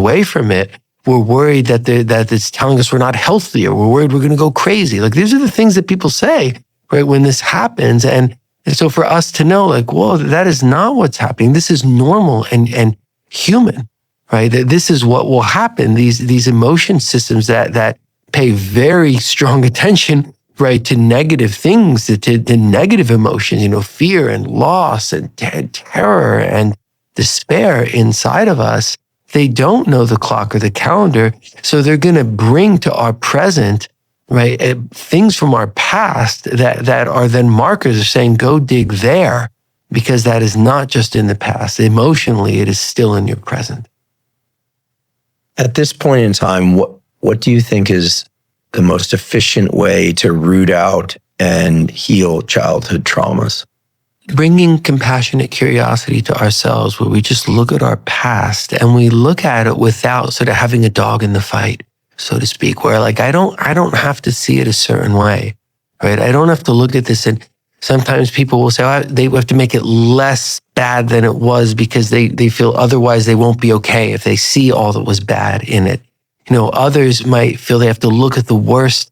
away from it, we're worried that it's telling us we're not healthy, or we're worried we're going to go crazy. Like, these are the things that people say, right, when this happens. And so for us to know, like, whoa, that is not what's happening. This is normal and human, right? That this is what will happen. These emotion systems that pay very strong attention, right, to negative things, to negative emotions, fear and loss and terror and despair inside of us. They don't know the clock or the calendar, so they're going to bring to our present, right, things from our past that are then markers of saying, go dig there, because that is not just in the past. Emotionally, it is still in your present. At this point in time, what do you think is the most efficient way to root out and heal childhood traumas? Bringing compassionate curiosity to ourselves, where we just look at our past and we look at it without sort of having a dog in the fight, so to speak, where like, I don't have to see it a certain way, right? I don't have to look at this. And sometimes people will say, they have to make it less bad than it was because they feel otherwise they won't be okay if they see all that was bad in it. Others might feel they have to look at the worst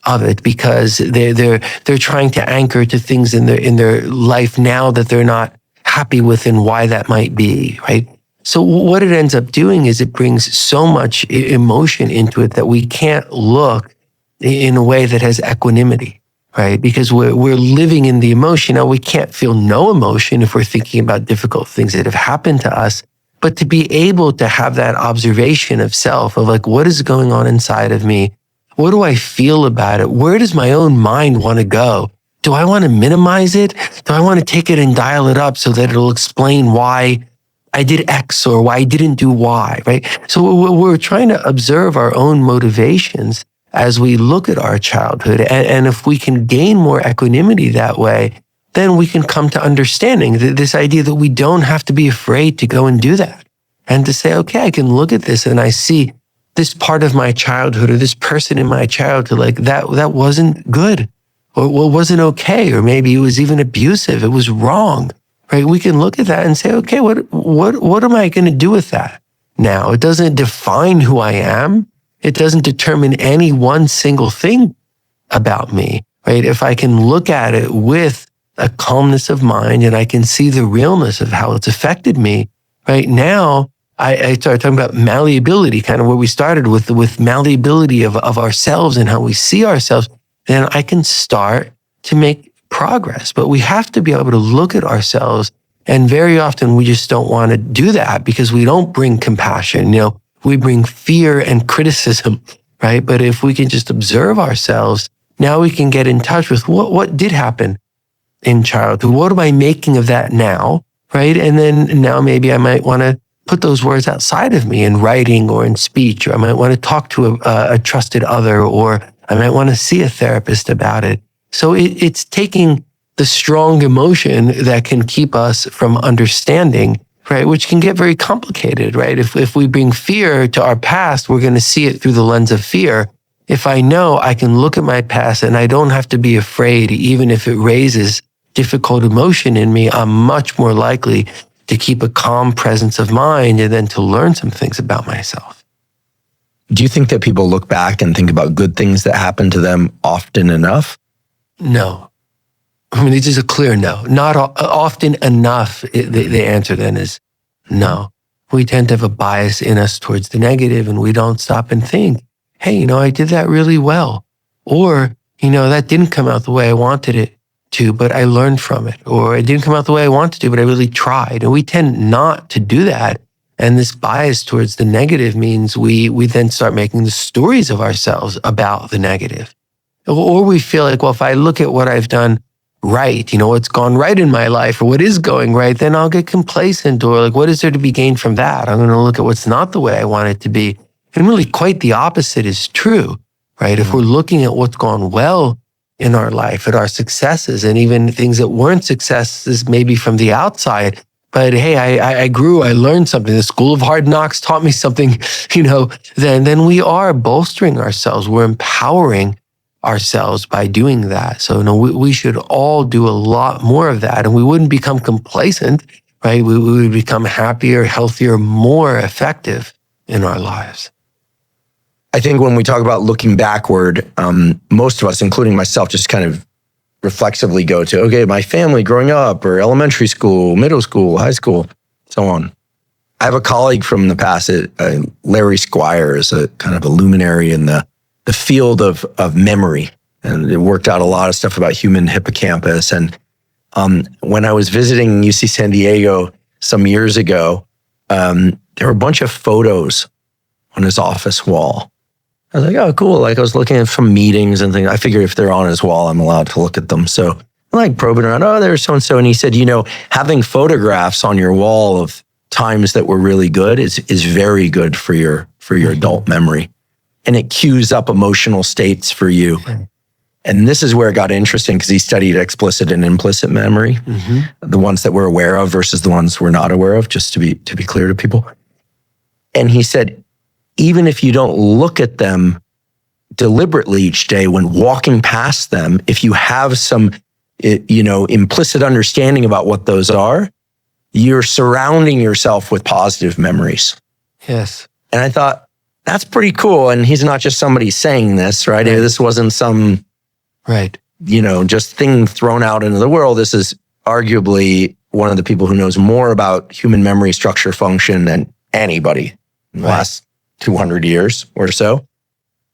of it because they're trying to anchor to things in their life now that they're not happy with, and why that might be, right? So what it ends up doing is it brings so much emotion into it that we can't look in a way that has equanimity, right? Because we're living in the emotion. Now, we can't feel no emotion if we're thinking about difficult things that have happened to us, but to be able to have that observation of self, of like, what is going on inside of me? What do I feel about it? Where does my own mind want to go? Do I want to minimize it? Do I want to take it and dial it up so that it'll explain why I did X or why I didn't do Y, right? So we're trying to observe our own motivations as we look at our childhood. And if we can gain more equanimity that way, then we can come to understanding this idea that we don't have to be afraid to go and do that. And to say, okay, I can look at this and I see this part of my childhood or this person in my childhood, like that wasn't good, or wasn't okay, or maybe it was even abusive. It was wrong, right? We can look at that and say, okay, what am I going to do with that now? It doesn't define who I am. It doesn't determine any one single thing about me, right? If I can look at it with a calmness of mind and I can see the realness of how it's affected me, right now, I started talking about malleability, kind of where we started with malleability of ourselves and how we see ourselves. Then I can start to make progress. But we have to be able to look at ourselves. And very often we just don't want to do that because we don't bring compassion. We bring fear and criticism, right? But if we can just observe ourselves, now we can get in touch with what did happen in childhood. What am I making of that now, right? And then now maybe I might want to put those words outside of me in writing or in speech, or I might want to talk to a trusted other, or I might want to see a therapist about it. So it's taking the strong emotion that can keep us from understanding, right? Which can get very complicated, right? If we bring fear to our past, we're going to see it through the lens of fear. If I know I can look at my past and I don't have to be afraid, even if it raises difficult emotion in me, I'm much more likely to keep a calm presence of mind and then to learn some things about myself. Do you think that people look back and think about good things that happened to them often enough? No. I mean, it's just a clear no. Not often enough. The answer then is no. We tend to have a bias in us towards the negative, and we don't stop and think, hey, I did that really well. Or, that didn't come out the way I wanted it to, but I learned from it. Or it didn't come out the way I wanted to, but I really tried. And we tend not to do that. And this bias towards the negative means we then start making the stories of ourselves about the negative. Or we feel like, well, if I look at what I've done right, what's gone right in my life, or what is going right, then I'll get complacent, or like, what is there to be gained from that? I'm going to look at what's not the way I want it to be. And really quite the opposite is true, right? If we're looking at what's gone well in our life, at our successes, and even things that weren't successes maybe from the outside, but hey, I grew, I learned something. The school of hard knocks taught me something, then we are bolstering ourselves. We're empowering ourselves by doing that. So we should all do a lot more of that, and we wouldn't become complacent, right? We would become happier, healthier, more effective in our lives. I think when we talk about looking backward, most of us, including myself, just kind of reflexively go to, okay, my family growing up, or elementary school, middle school, high school, so on. I have a colleague from the past, Larry Squire, is a kind of a luminary in the field of memory, and it worked out a lot of stuff about human hippocampus. And when I was visiting UC San Diego some years ago, there were a bunch of photos on his office wall. I was like, oh, cool. Like I was looking at some meetings and things. I figure if they're on his wall, I'm allowed to look at them. So I'm like probing around, oh, there's so-and-so. And he said, having photographs on your wall of times that were really good is very good for your adult memory. And it cues up emotional states for you. Okay. And this is where it got interesting, because he studied explicit and implicit memory, the ones that we're aware of versus the ones we're not aware of, just to be clear to people. And he said, even if you don't look at them deliberately each day, when walking past them, if you have some, implicit understanding about what those are, you're surrounding yourself with positive memories. Yes. And I thought, that's pretty cool. And he's not just somebody saying this, right? This wasn't some, just thing thrown out into the world. This is arguably one of the people who knows more about human memory structure function than anybody in the last 200 years or so.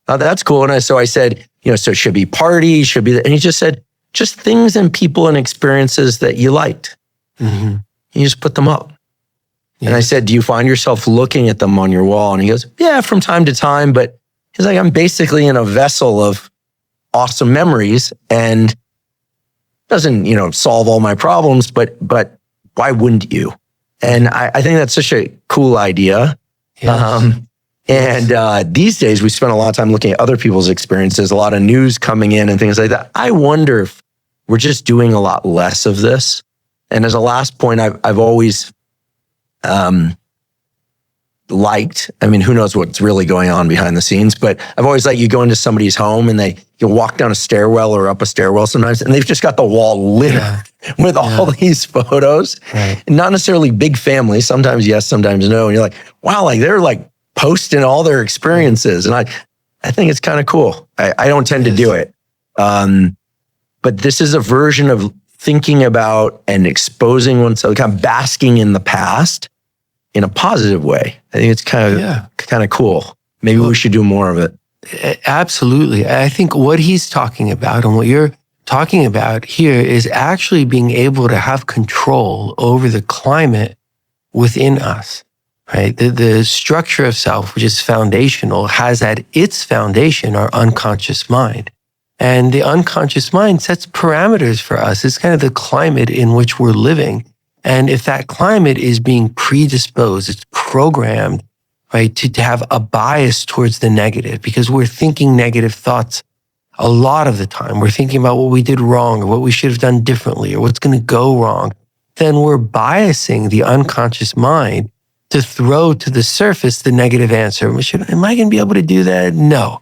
That's cool. And so I said, so it should be parties, and he just said, just things and people and experiences that you liked. You just put them up. And I said, do you find yourself looking at them on your wall? And he goes, yeah, from time to time. But he's like, I'm basically in a vessel of awesome memories, and doesn't, solve all my problems, but why wouldn't you? And I think that's such a cool idea. Yes. And these days we spend a lot of time looking at other people's experiences, a lot of news coming in and things like that. I wonder if we're just doing a lot less of this. And as a last point, I've always liked, who knows what's really going on behind the scenes, but I've always liked, you go into somebody's home and you'll walk down a stairwell or up a stairwell sometimes, and they've just got the wall littered with all these photos. And not necessarily big families, sometimes yes, sometimes no. And you're like, wow, like they're like posting all their experiences. And I think it's kind of cool. I don't tend to do it. But this is a version of thinking about and exposing oneself, kind of basking in the past in a positive way. I think it's kind of cool. Maybe we should do more of it. Absolutely. I think what he's talking about and what you're talking about here is actually being able to have control over the climate within us, right? The structure of self, which is foundational, has at its foundation our unconscious mind. And the unconscious mind sets parameters for us. It's kind of the climate in which we're living. And if that climate is being predisposed, it's programmed, right, to have a bias towards the negative, because we're thinking negative thoughts a lot of the time. We're thinking about what we did wrong or what we should have done differently or what's going to go wrong. Then we're biasing the unconscious mind to throw to the surface the negative answer. Am I going to be able to do that? No.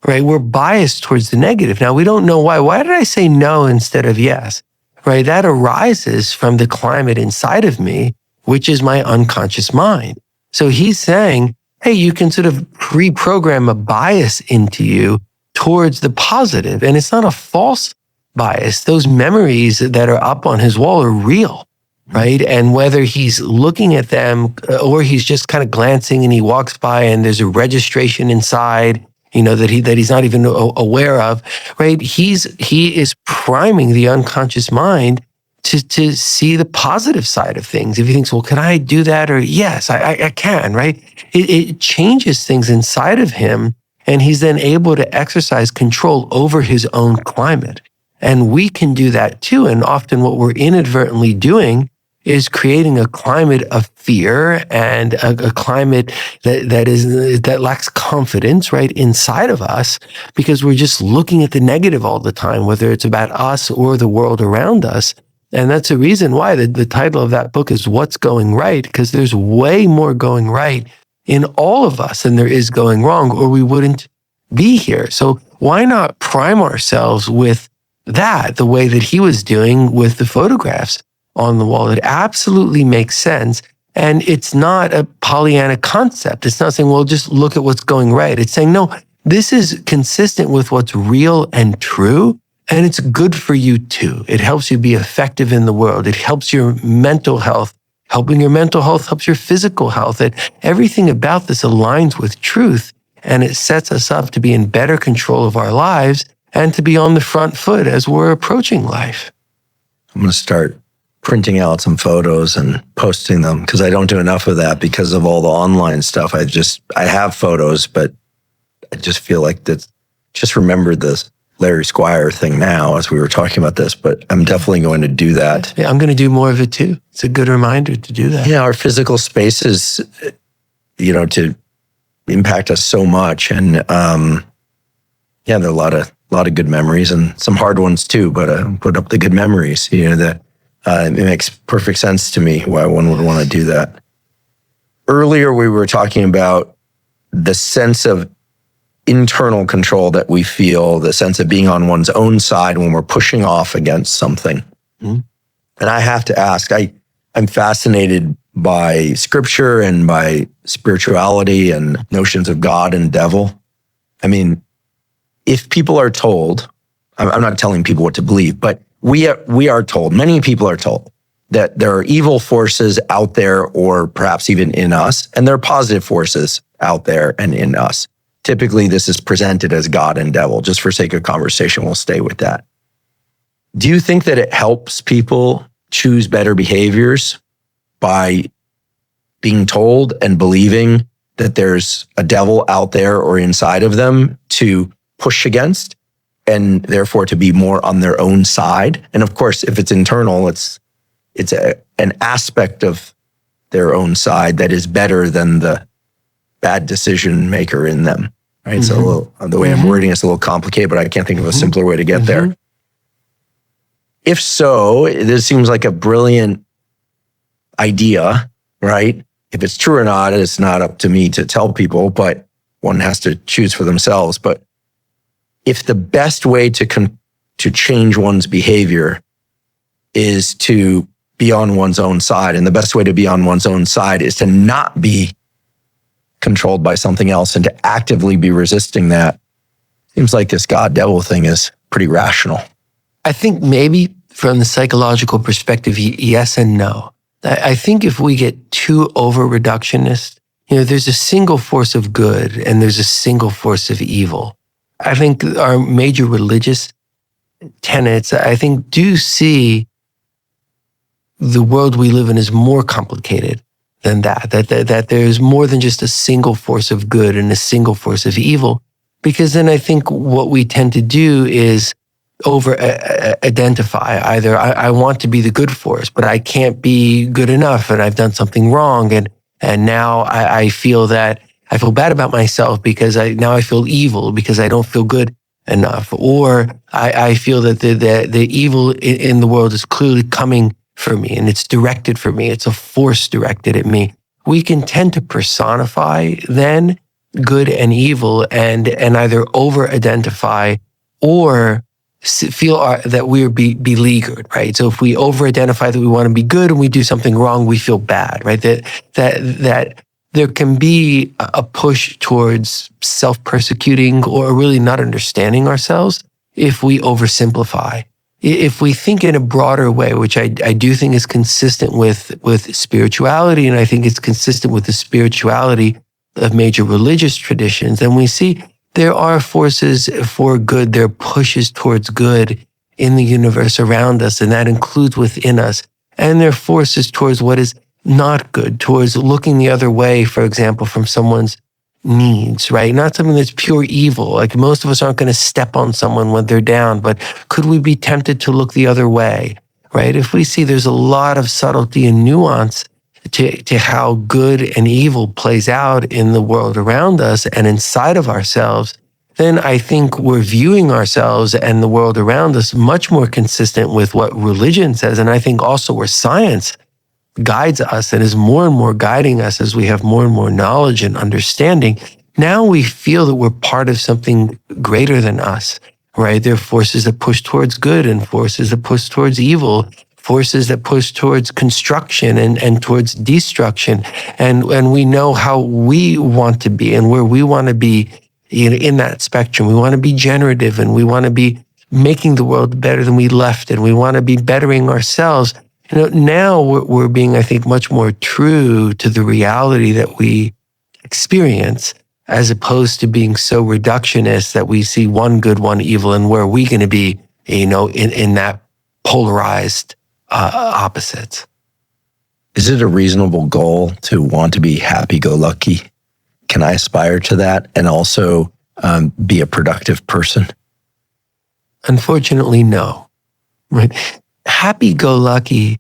Right? We're biased towards the negative. Now, we don't know why. Why did I say no instead of yes? Right? That arises from the climate inside of me, which is my unconscious mind. So he's saying, hey, you can sort of pre-program a bias into you towards the positive. And it's not a false bias. Those memories that are up on his wall are real, right? And whether he's looking at them or he's just kind of glancing and he walks by and there's a registration inside, that he's not even aware of, right? He is priming the unconscious mind to see the positive side of things. If he thinks, well, can I do that? Or yes, I can, right? It changes things inside of him, and he's then able to exercise control over his own climate. And we can do that too. And often what we're inadvertently doing is creating a climate of fear and a climate that lacks confidence, right, inside of us, because we're just looking at the negative all the time, whether it's about us or the world around us. And that's the reason why the title of that book is What's Going Right, because there's way more going right in all of us than there is going wrong, or we wouldn't be here. So why not prime ourselves with that the way that he was doing with the photographs on the wall? It absolutely makes sense. And it's not a Pollyanna concept. It's not saying, well, just look at what's going right. It's saying, no, this is consistent with what's real and true, and it's good for you too. It helps you be effective in the world. It helps your mental health. Helping your mental health helps your physical health. And everything about this aligns with truth, and it sets us up to be in better control of our lives and to be on the front foot as we're approaching life. I'm going to start printing out some photos and posting them because I don't do enough of that because of all the online stuff. I have photos, but I just feel like that. Just remembered this Larry Squire thing now as we were talking about this, but I'm definitely going to do that. Yeah, I'm going to do more of it too. It's a good reminder to do that. Yeah, our physical spaces, to impact us so much, and there are a lot of good memories and some hard ones too. But put up the good memories. That it makes perfect sense to me why one would want to do that. Earlier, we were talking about the sense of internal control that we feel, the sense of being on one's own side when we're pushing off against something. Mm-hmm. And I have to ask, I'm fascinated by scripture and by spirituality and notions of God and devil. I mean, if people are told, I'm not telling people what to believe, but we are told, many people are told, that there are evil forces out there or perhaps even in us, and there are positive forces out there and in us. Typically, this is presented as God and devil. Just for sake of conversation, we'll stay with that. Do you think that it helps people choose better behaviors by being told and believing that there's a devil out there or inside of them to push against, and therefore to be more on their own side? And of course, if it's internal, it's an aspect of their own side that is better than the bad decision maker in them, right? Mm-hmm. So the way I'm wording is a little complicated, but I can't think of a simpler way to get there. If so, this seems like a brilliant idea, right? If it's true or not, it's not up to me to tell people, but one has to choose for themselves. But if the best way to change one's behavior is to be on one's own side, and the best way to be on one's own side is to not be controlled by something else and to actively be resisting that, seems like this God-devil thing is pretty rational. I think maybe from the psychological perspective, yes and no. I think if we get too over-reductionist, there's a single force of good and there's a single force of evil. I think our major religious tenets, do see the world we live in is more complicated than that there's more than just a single force of good and a single force of evil. Because then I think what we tend to do is over-identify. Either I want to be the good force, but I can't be good enough and I've done something wrong. And now I feel that I feel bad about myself because I feel evil because I don't feel good enough. Or I feel that the evil in the world is clearly coming for me and it's directed for me. It's a force directed at me. We can tend to personify then good and evil and either over-identify or feel that we're beleaguered, right? So if we over-identify that we want to be good and we do something wrong, we feel bad, right? That there can be a push towards self-persecuting or really not understanding ourselves if we oversimplify. If we think in a broader way, which I do think is consistent with spirituality, and I think it's consistent with the spirituality of major religious traditions, then we see there are forces for good, there are pushes towards good in the universe around us, and that includes within us. And there are forces towards what is not good, towards looking the other way, for example, from someone's needs, right? Not something that's pure evil. Like most of us aren't going to step on someone when they're down, but could we be tempted to look the other way, right? If we see there's a lot of subtlety and nuance to how good and evil plays out in the world around us and inside of ourselves, then I think we're viewing ourselves and the world around us much more consistent with what religion says. And I think also where science guides us and is more and more guiding us as we have more and more knowledge and understanding. Now we feel that we're part of something greater than us, right? There are forces that push towards good and forces that push towards evil, forces that push towards construction and towards destruction. And we know how we want to be and where we want to be in that spectrum. We want to be generative, and we want to be making the world better than we left, and we want to be bettering ourselves. Now we're being, I think, much more true to the reality that we experience, as opposed to being so reductionist that we see one good, one evil, and where are we going to be, in that polarized opposites. Is it a reasonable goal to want to be happy-go-lucky? Can I aspire to that and also be a productive person? Unfortunately, no. Right? Happy-go-lucky,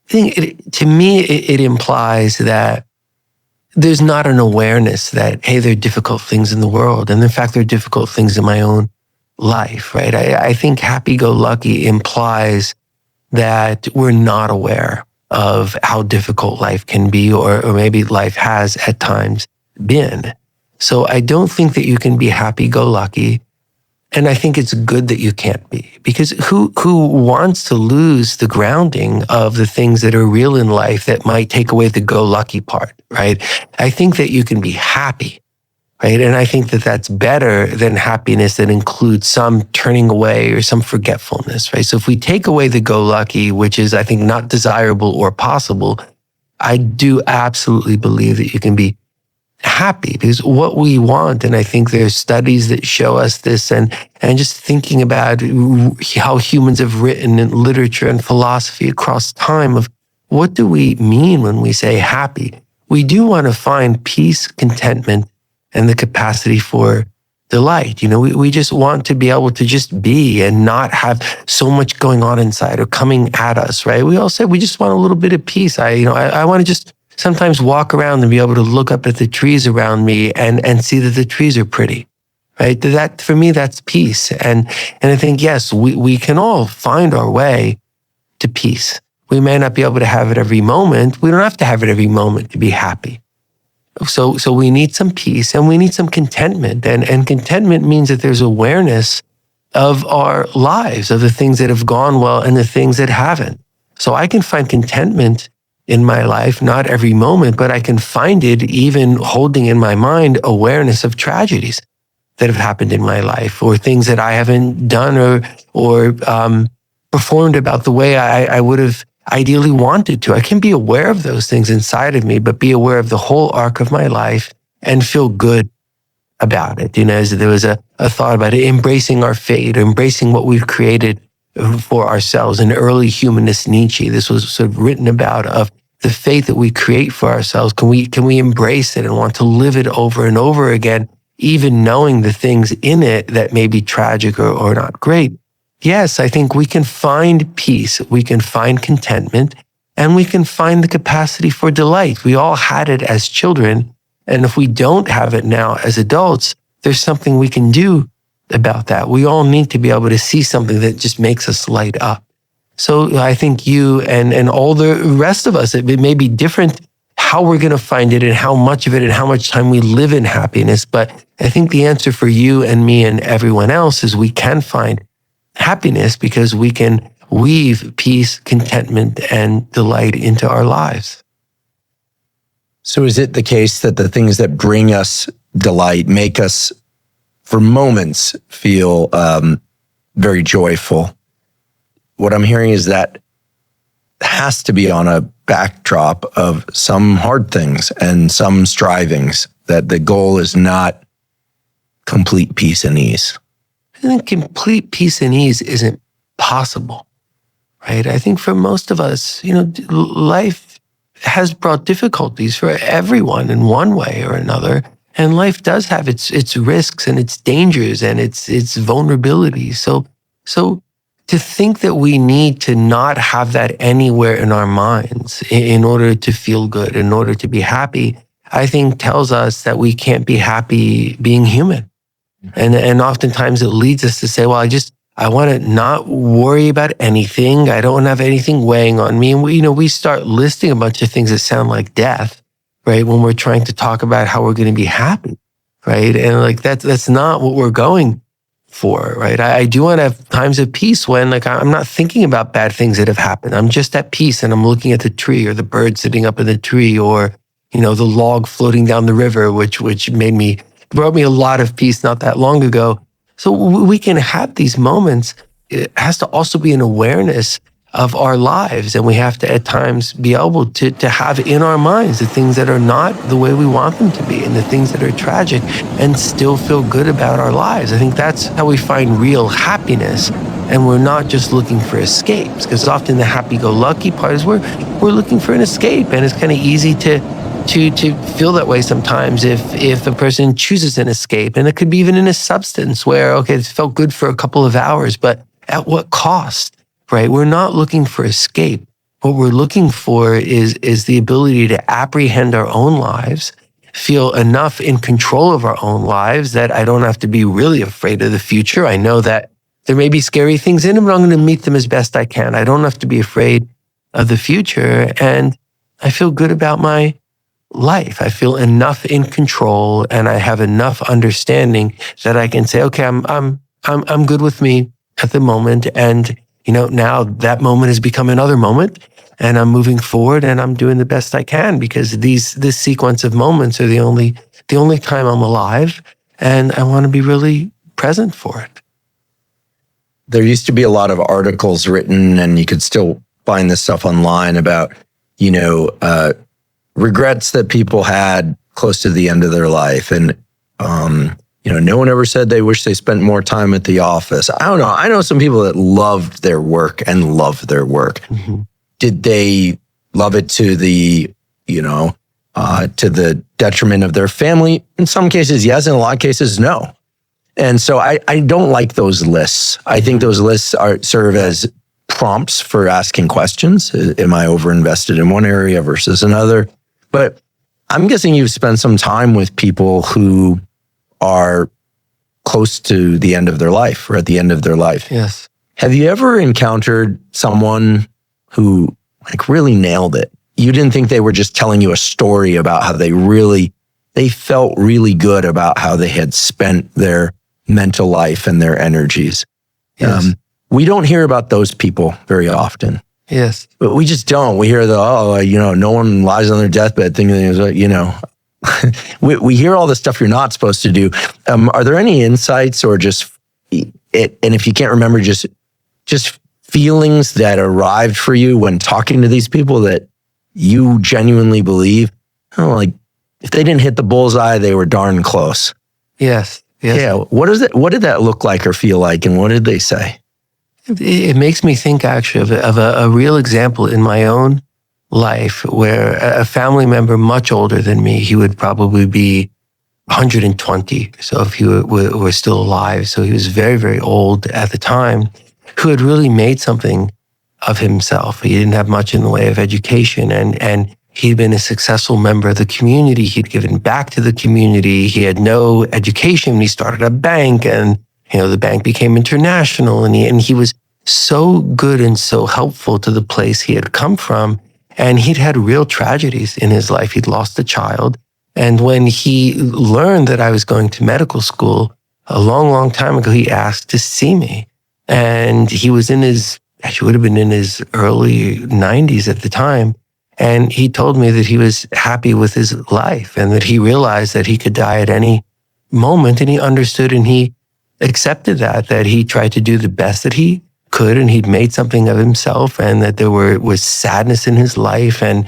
to me, it implies that there's not an awareness that, hey, there are difficult things in the world. And in fact, there are difficult things in my own life, right? I think happy-go-lucky implies that we're not aware of how difficult life can be, or maybe life has at times been. So I don't think that you can be happy-go-lucky. And I think it's good that you can't be, because who wants to lose the grounding of the things that are real in life that might take away the go-lucky part, right? I think that you can be happy, right? And I think that that's better than happiness that includes some turning away or some forgetfulness, right? So if we take away the go-lucky, which is, I think, not desirable or possible, I do absolutely believe that you can be happy, because what we want, and I think there's studies that show us this, and just thinking about how humans have written in literature and philosophy across time of what do we mean when we say happy? We do want to find peace, contentment, and the capacity for delight. We just want to be able to just be and not have so much going on inside or coming at us, right? We all say we just want a little bit of peace. I want to just sometimes walk around and be able to look up at the trees around me and see that the trees are pretty, right? That, for me, that's peace. And I think, yes, we can all find our way to peace. We may not be able to have it every moment. We don't have to have it every moment to be happy. So we need some peace, and we need some contentment. And contentment means that there's awareness of our lives, of the things that have gone well and the things that haven't. So I can find contentment in my life, not every moment, but I can find it even holding in my mind awareness of tragedies that have happened in my life, or things that I haven't done or performed about the way I would have ideally wanted to. I can be aware of those things inside of me, but be aware of the whole arc of my life and feel good about it. As there was a thought about it, embracing our fate, embracing what we've created for ourselves. In early humanist Nietzsche, this was sort of written about, of the fate that we create for ourselves. Can we embrace it and want to live it over and over again, even knowing the things in it that may be tragic or not great? Yes, I think we can find peace, we can find contentment, and we can find the capacity for delight. We all had it as children, and if we don't have it now as adults, there's something we can do about that. We all need to be able to see something that just makes us light up. So I think you and all the rest of us, it may be different how we're going to find it and how much of it and how much time we live in happiness. But I think the answer for you and me and everyone else is we can find happiness because we can weave peace, contentment, and delight into our lives. So is it the case that the things that bring us delight make us, for moments, feel very joyful? What I'm hearing is that has to be on a backdrop of some hard things and some strivings, that the goal is not complete peace and ease. I think complete peace and ease isn't possible, right? I think for most of us, life has brought difficulties for everyone in one way or another. And life does have its risks and its dangers and its vulnerabilities. So to think that we need to not have that anywhere in our minds in order to feel good, in order to be happy, I think tells us that we can't be happy being human. And oftentimes it leads us to say, well, I want to not worry about anything. I don't want to have anything weighing on me. And we start listing a bunch of things that sound like death, right? When we're trying to talk about how we're going to be happy, right? And like that's not what we're going for, right? I do want to have times of peace when like I'm not thinking about bad things that have happened. I'm just at peace and I'm looking at the tree or the bird sitting up in the tree or, the log floating down the river, which brought me a lot of peace not that long ago. So we can have these moments. It has to also be an awareness of our lives. And we have to at times be able to have in our minds the things that are not the way we want them to be and the things that are tragic and still feel good about our lives. I think that's how we find real happiness. And we're not just looking for escapes, because often the happy-go-lucky part is we're looking for an escape. And it's kind of easy to feel that way sometimes if a person chooses an escape. And it could be even in a substance where, okay, it felt good for a couple of hours, but at what cost? Right? We're not looking for escape. What we're looking for is the ability to apprehend our own lives, feel enough in control of our own lives that I don't have to be really afraid of the future. I know that there may be scary things in it, but I'm going to meet them as best I can. I don't have to be afraid of the future. And I feel good about my life. I feel enough in control and I have enough understanding that I can say, okay, I'm good with me at the moment. And now that moment has become another moment and I'm moving forward and I'm doing the best I can because this sequence of moments are the only time I'm alive and I want to be really present for it. There used to be a lot of articles written, and you could still find this stuff online about, regrets that people had close to the end of their life. And, no one ever said they wish they spent more time at the office. I don't know. I know some people that loved their work and love their work. Mm-hmm. Did they love it to the detriment of their family? In some cases, yes. In a lot of cases, no. And so I don't like those lists. I think those lists serve as prompts for asking questions. Am I overinvested in one area versus another? But I'm guessing you've spent some time with people who are close to the end of their life or at the end of their life. Yes. Have you ever encountered someone who really nailed it? You didn't think they were just telling you a story about how they felt really good about how they had spent their mental life and their energies. Yes. We don't hear about those people very often. Yes. But we just don't. We hear no one lies on their deathbed thinking, we hear all the stuff you're not supposed to do. Are there any insights or just it? And if you can't remember, just feelings that arrived for you when talking to these people that you genuinely believe, if they didn't hit the bullseye, they were darn close. Yes. Yes. Yeah. What did that look like or feel like? And what did they say? It makes me think actually of a real example in my own life where a family member much older than me, he would probably be 120. So if he were still alive, so he was very, very old at the time, who had really made something of himself. He didn't have much in the way of education and he'd been a successful member of the community. He'd given back to the community. He had no education. He started a bank and, the bank became international and he was so good and so helpful to the place he had come from. And he'd had real tragedies in his life. He'd lost a child. And when he learned that I was going to medical school a long, long time ago, he asked to see me. And he was would have been in his early 90s at the time. And he told me that he was happy with his life and that he realized that he could die at any moment. And he understood and he accepted that he tried to do the best that he could and he'd made something of himself and that there was sadness in his life and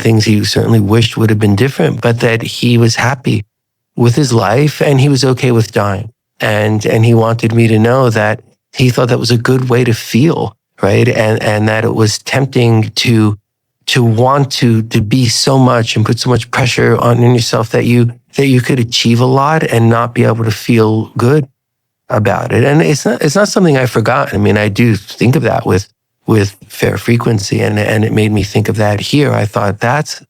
things he certainly wished would have been different, but that he was happy with his life and he was okay with dying. And he wanted me to know that he thought that was a good way to feel, right? And that it was tempting to want to be so much and put so much pressure on yourself that you could achieve a lot and not be able to feel good about it. And it's not something I forgot. I mean, I do think of that with fair frequency, and it made me think of that here. I thought that's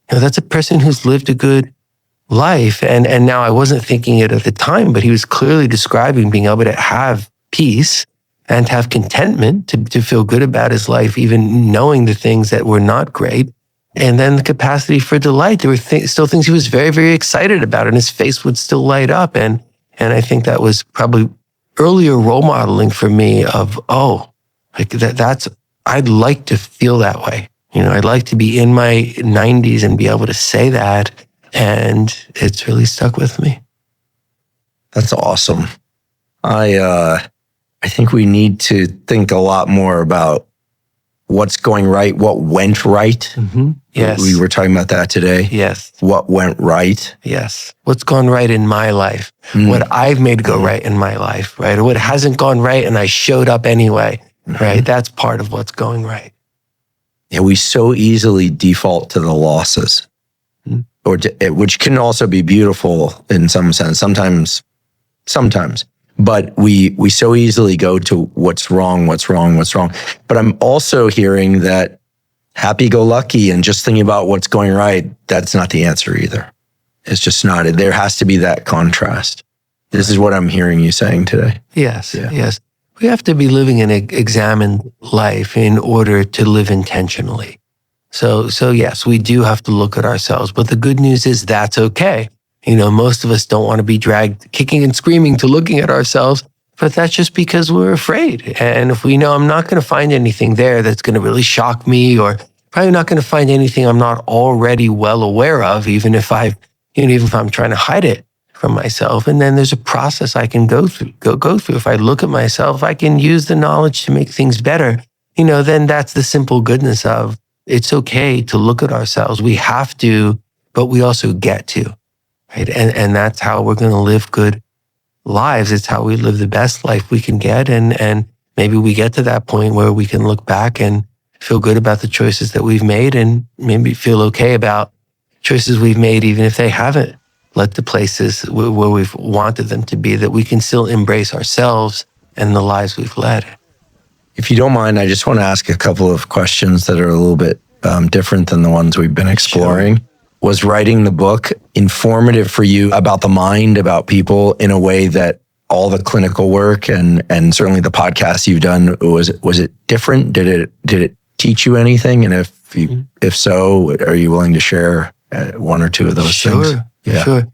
a person who's lived a good life, and now I wasn't thinking it at the time, but he was clearly describing being able to have peace and to have contentment, to feel good about his life, even knowing the things that were not great. And then the capacity for delight. There were still things he was very, very excited about, and his face would still light up. And I think that was probably earlier role modeling for me of, like that's, I'd like to feel that way. I'd like to be in my 90s and be able to say that. And it's really stuck with me. That's awesome. I think we need to think a lot more about what's going right, what went right. Mm-hmm. Yes. We were talking about that today. Yes. What went right. Yes. What's gone right in my life, what I've made go right in my life, right? Or what hasn't gone right and I showed up anyway, right? That's part of what's going right. Yeah, we so easily default to the losses, which can also be beautiful in some sense, sometimes. But we so easily go to what's wrong. But I'm also hearing that happy-go-lucky and just thinking about what's going right, that's not the answer either. It's just not. There has to be that contrast. This is what I'm hearing you saying today. Yes, yes. We have to be living an examined life in order to live intentionally. So yes, we do have to look at ourselves. But the good news is that's okay. Most of us don't want to be dragged kicking and screaming to looking at ourselves, but that's just because we're afraid. And if we know I'm not going to find anything there that's going to really shock me, or probably not going to find anything I'm not already well aware of, even if I'm trying to hide it from myself. And then there's a process I can go through. If I look at myself, I can use the knowledge to make things better. Then that's the simple goodness of it's okay to look at ourselves. We have to, but we also get to. Right? And that's how we're going to live good lives. It's how we live the best life we can get. And maybe we get to that point where we can look back and feel good about the choices that we've made, and maybe feel okay about choices we've made, even if they haven't led to places where we've wanted them to be, that we can still embrace ourselves and the lives we've led. If you don't mind, I just want to ask a couple of questions that are a little bit different than the ones we've been exploring. Sure. Was writing the book informative for you about the mind, about people, in a way that all the clinical work and certainly the podcast you've done, was it different? Did it teach you anything? And if so, are you willing to share one or two of those things? Sure.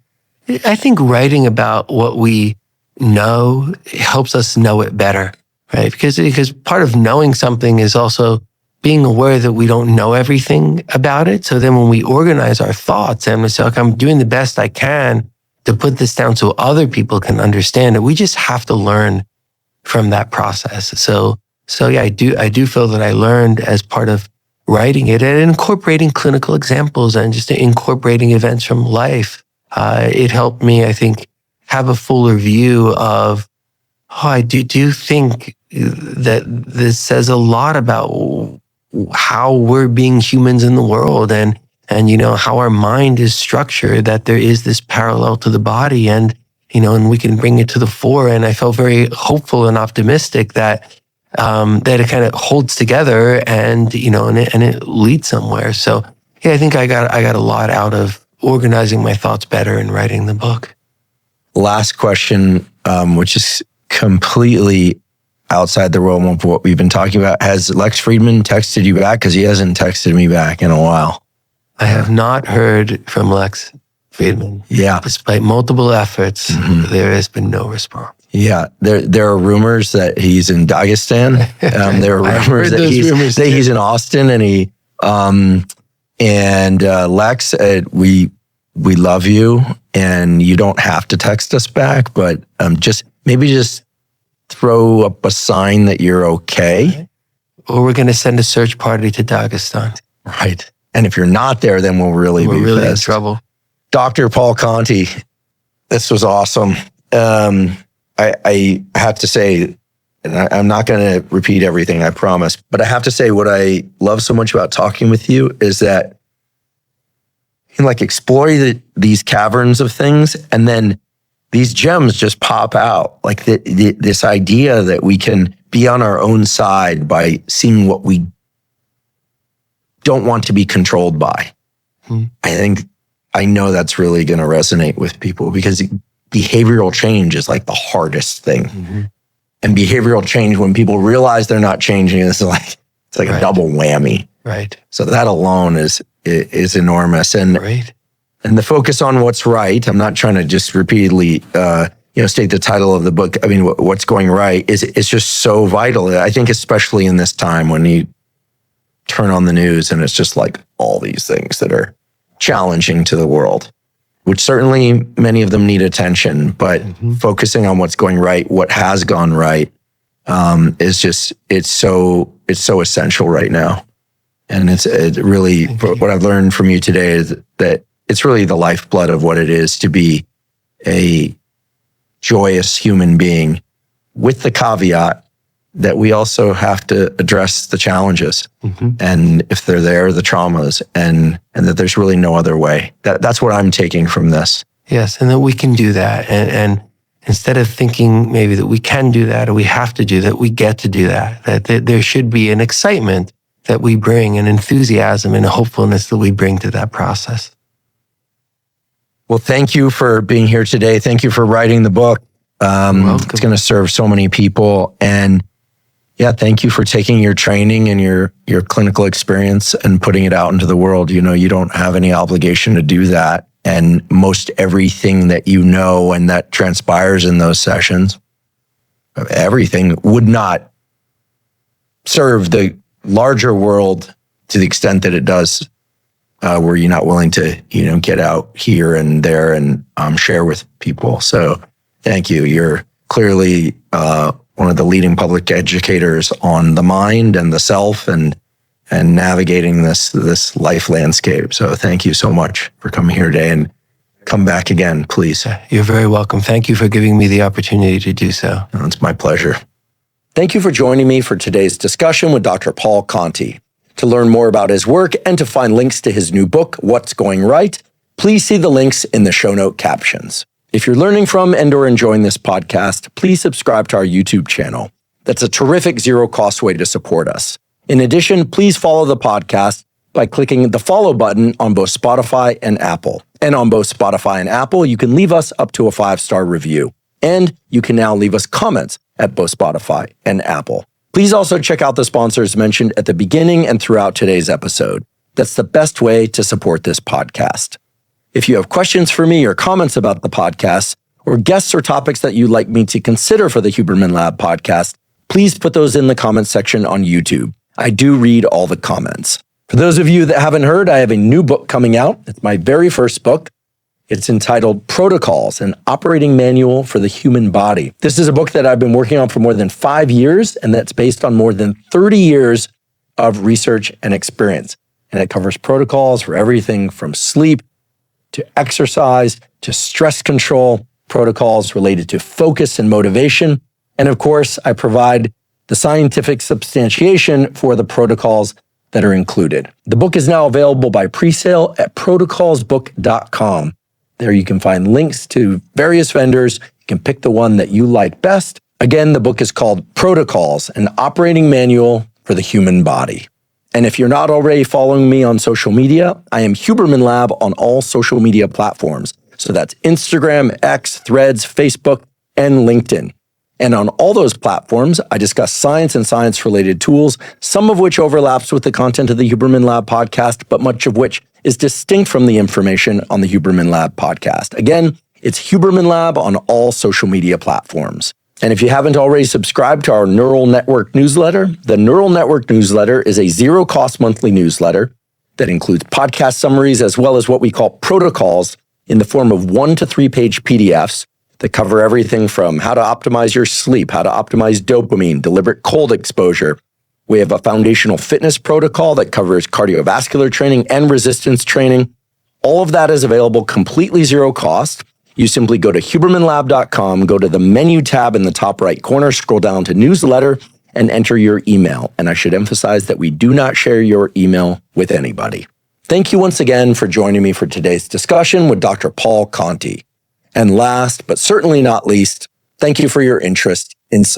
I think writing about what we know helps us know it better, right? Because part of knowing something is also being aware that we don't know everything about it. So then when we organize our thoughts and we say, okay, I'm doing the best I can to put this down so other people can understand it, we just have to learn from that process. So yeah, I do feel that I learned as part of writing it and incorporating clinical examples and just incorporating events from life. It helped me, I think, have a fuller view of, I do think that this says a lot about how we're being humans in the world, and how our mind is structured, that there is this parallel to the body, and we can bring it to the fore. And I felt very hopeful and optimistic that it kind of holds together and it leads somewhere. So yeah, I think I got a lot out of organizing my thoughts better and writing the book. Last question, which is completely outside the realm of what we've been talking about. Has Lex Fridman texted you back? Because he hasn't texted me back in a while. I have not heard from Lex Fridman. Yeah. Despite multiple efforts, there has been no response. Yeah. There are rumors that he's in Dagestan. There are rumors that he's in Austin, and Lex, we love you, and you don't have to text us back, but just throw up a sign that you're okay. Or we're going to send a search party to Dagestan. Right. And if you're not there, then we're really in trouble. Dr. Paul Conti, this was awesome. I have to say, and I'm not going to repeat everything, I promise, but I have to say what I love so much about talking with you is that you can explore these caverns of things, and then these gems just pop out, like this idea that we can be on our own side by seeing what we don't want to be controlled by. I know that's really going to resonate with people, because behavioral change is the hardest thing. And behavioral change, when people realize they're not changing, it's like a double whammy. Right. So that alone is enormous. And right. And the focus on what's right, I'm not trying to just repeatedly state the title of the book. I mean, what's going right is just so vital. I think especially in this time when you turn on the news and it's just like all these things that are challenging to the world, which certainly many of them need attention, but focusing on what's going right, what has gone right, it's so essential right now. And it really, what I've learned from you today is that it's really the lifeblood of what it is to be a joyous human being, with the caveat that we also have to address the challenges. And if they're there, the traumas, and that there's really no other way. That's what I'm taking from this. Yes, and that we can do that. And instead of thinking maybe that we can do that or we have to do that, we get to do that. That there should be an excitement that we bring, an enthusiasm and a hopefulness that we bring to that process. Well, thank you for being here today. Thank you for writing the book. It's going to serve so many people. And yeah, thank you for taking your training and your clinical experience and putting it out into the world. You don't have any obligation to do that. And most everything that you know and that transpires in those sessions, everything would not serve the larger world to the extent that it does, where you're not willing to, get out here and there and share with people. So thank you. You're clearly one of the leading public educators on the mind and the self and navigating this life landscape. So thank you so much for coming here today, and come back again, please. You're very welcome. Thank you for giving me the opportunity to do so. It's my pleasure. Thank you for joining me for today's discussion with Dr. Paul Conti. To learn more about his work and to find links to his new book, What's Going Right, please see the links in the show note captions. If you're learning from and/or enjoying this podcast, please subscribe to our YouTube channel. That's a terrific zero-cost way to support us. In addition, please follow the podcast by clicking the follow button on both Spotify and Apple. And on both Spotify and Apple, you can leave us up to a 5-star review. And you can now leave us comments at both Spotify and Apple. Please also check out the sponsors mentioned at the beginning and throughout today's episode. That's the best way to support this podcast. If you have questions for me or comments about the podcast, or guests or topics that you'd like me to consider for the Huberman Lab podcast, please put those in the comments section on YouTube. I do read all the comments. For those of you that haven't heard, I have a new book coming out. It's my very first book. It's entitled Protocols, an Operating Manual for the Human Body. This is a book that I've been working on for more than 5 years, and that's based on more than 30 years of research and experience. And it covers protocols for everything from sleep to exercise to stress control, protocols related to focus and motivation. And of course, I provide the scientific substantiation for the protocols that are included. The book is now available by pre-sale at protocolsbook.com. There you can find links to various vendors. You can pick the one that you like best. Again, the book is called Protocols, an Operating Manual for the Human Body. And if you're not already following me on social media, I am Huberman Lab on all social media platforms. So that's Instagram, X, Threads, Facebook, and LinkedIn. And on all those platforms, I discuss science and science-related tools, some of which overlaps with the content of the Huberman Lab podcast, but much of which is distinct from the information on the Huberman Lab podcast. Again, it's Huberman Lab on all social media platforms. And if you haven't already subscribed to our Neural Network newsletter, the Neural Network newsletter is a zero-cost monthly newsletter that includes podcast summaries as well as what we call protocols in the form of 1 to 3 page PDFs that cover everything from how to optimize your sleep, how to optimize dopamine, deliberate cold exposure. We have a foundational fitness protocol that covers cardiovascular training and resistance training. All of that is available completely zero cost. You simply go to hubermanlab.com, go to the menu tab in the top right corner, scroll down to newsletter, and enter your email. And I should emphasize that we do not share your email with anybody. Thank you once again for joining me for today's discussion with Dr. Paul Conti. And last, but certainly not least, thank you for your interest in science.